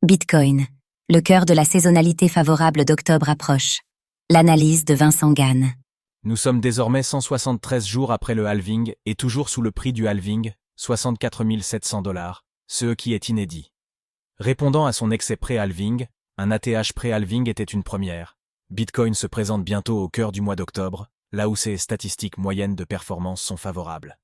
Bitcoin. Le cœur de la saisonnalité favorable d'octobre approche. L'analyse de Vincent Gann. Nous sommes désormais 173 jours après le halving et toujours sous le prix du halving, 64 700 $, ce qui est inédit. Répondant à son excès pré-halving, un ATH pré-halving était une première. Bitcoin se présente bientôt au cœur du mois d'octobre, là où ses statistiques moyennes de performance sont favorables.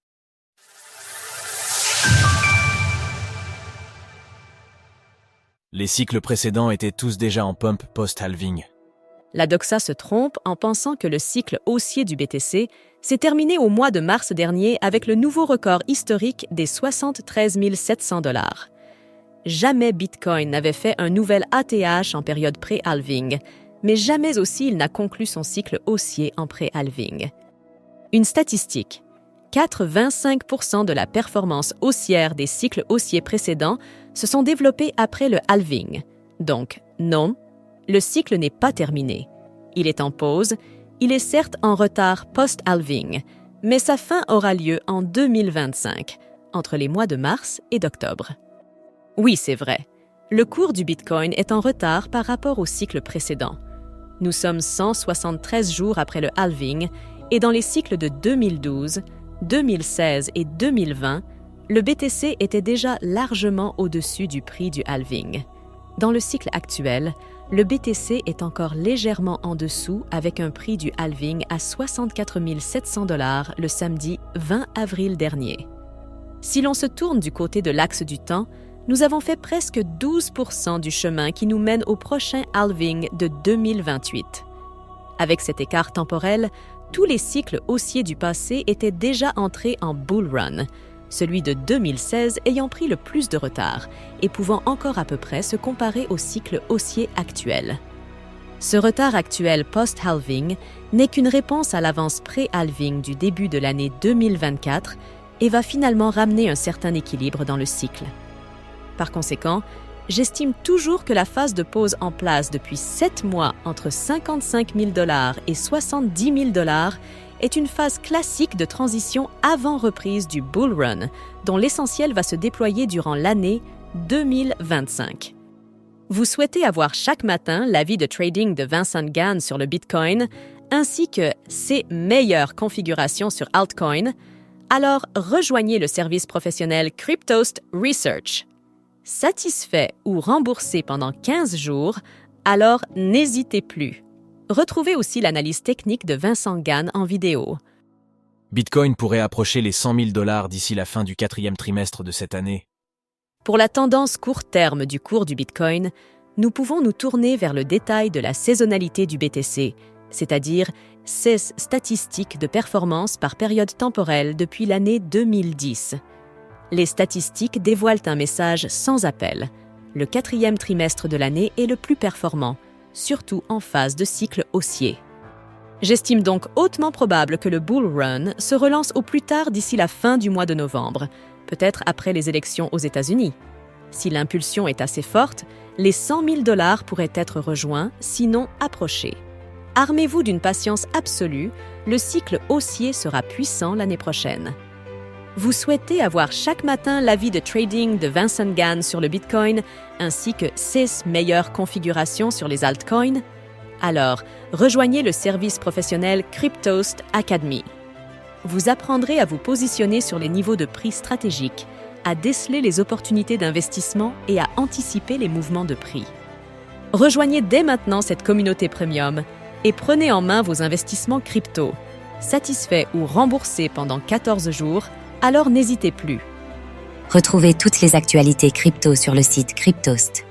Les cycles précédents étaient tous déjà en pump post-halving. La Doxa se trompe en pensant que le cycle haussier du BTC s'est terminé au mois de mars dernier avec le nouveau record historique des 73 700 $. Jamais Bitcoin n'avait fait un nouvel ATH en période pré-halving, mais jamais aussi il n'a conclu son cycle haussier en pré-halving. Une statistique. 85% de la performance haussière des cycles haussiers précédents se sont développés après le halving. Donc, non, le cycle n'est pas terminé. Il est en pause, il est certes en retard post-halving, mais sa fin aura lieu en 2025, entre les mois de mars et d'octobre. Oui, c'est vrai, le cours du Bitcoin est en retard par rapport au cycle précédent. Nous sommes 173 jours après le halving et dans les cycles de 2012, 2016 et 2020, le BTC était déjà largement au-dessus du prix du halving. Dans le cycle actuel, le BTC est encore légèrement en dessous avec un prix du halving à 64 700 $ le samedi 20 avril dernier. Si l'on se tourne du côté de l'axe du temps, nous avons fait presque 12% du chemin qui nous mène au prochain halving de 2028. Avec cet écart temporel, tous les cycles haussiers du passé étaient déjà entrés en bull run, celui de 2016 ayant pris le plus de retard et pouvant encore à peu près se comparer au cycle haussier actuel. Ce retard actuel post-halving n'est qu'une réponse à l'avance pré-halving du début de l'année 2024 et va finalement ramener un certain équilibre dans le cycle. Par conséquent, j'estime toujours que la phase de pause en place depuis 7 mois entre 55 000 $ et 70 000 $ est une phase classique de transition avant reprise du bull run, dont l'essentiel va se déployer durant l'année 2025. Vous souhaitez avoir chaque matin l'avis de trading de Vincent Gann sur le Bitcoin, ainsi que ses meilleures configurations sur altcoin, alors rejoignez le service professionnel Cryptost Research. Satisfait ou remboursé pendant 15 jours, alors n'hésitez plus. Retrouvez aussi l'analyse technique de Vincent Gann en vidéo. Bitcoin pourrait approcher les 100 000 $ d'ici la fin du 4e trimestre de cette année. Pour la tendance court terme du cours du Bitcoin, nous pouvons nous tourner vers le détail de la saisonnalité du BTC, c'est-à-dire ses statistiques de performance par période temporelle depuis l'année 2010. Les statistiques dévoilent un message sans appel. Le 4e trimestre de l'année est le plus performant, surtout en phase de cycle haussier. J'estime donc hautement probable que le bull run se relance au plus tard d'ici la fin du mois de novembre, peut-être après les élections aux États-Unis. Si l'impulsion est assez forte, les 100 000 $ pourraient être rejoints, sinon approchés. Armez-vous d'une patience absolue, le cycle haussier sera puissant l'année prochaine. Vous souhaitez avoir chaque matin l'avis de trading de Vincent Gann sur le Bitcoin, ainsi que 6 meilleures configurations sur les altcoins? Alors, rejoignez le service professionnel Cryptost Academy. Vous apprendrez à vous positionner sur les niveaux de prix stratégiques, à déceler les opportunités d'investissement et à anticiper les mouvements de prix. Rejoignez dès maintenant cette communauté premium et prenez en main vos investissements crypto. Satisfaits ou remboursés pendant 14 jours, alors n'hésitez plus. Retrouvez toutes les actualités crypto sur le site cryptost.fr.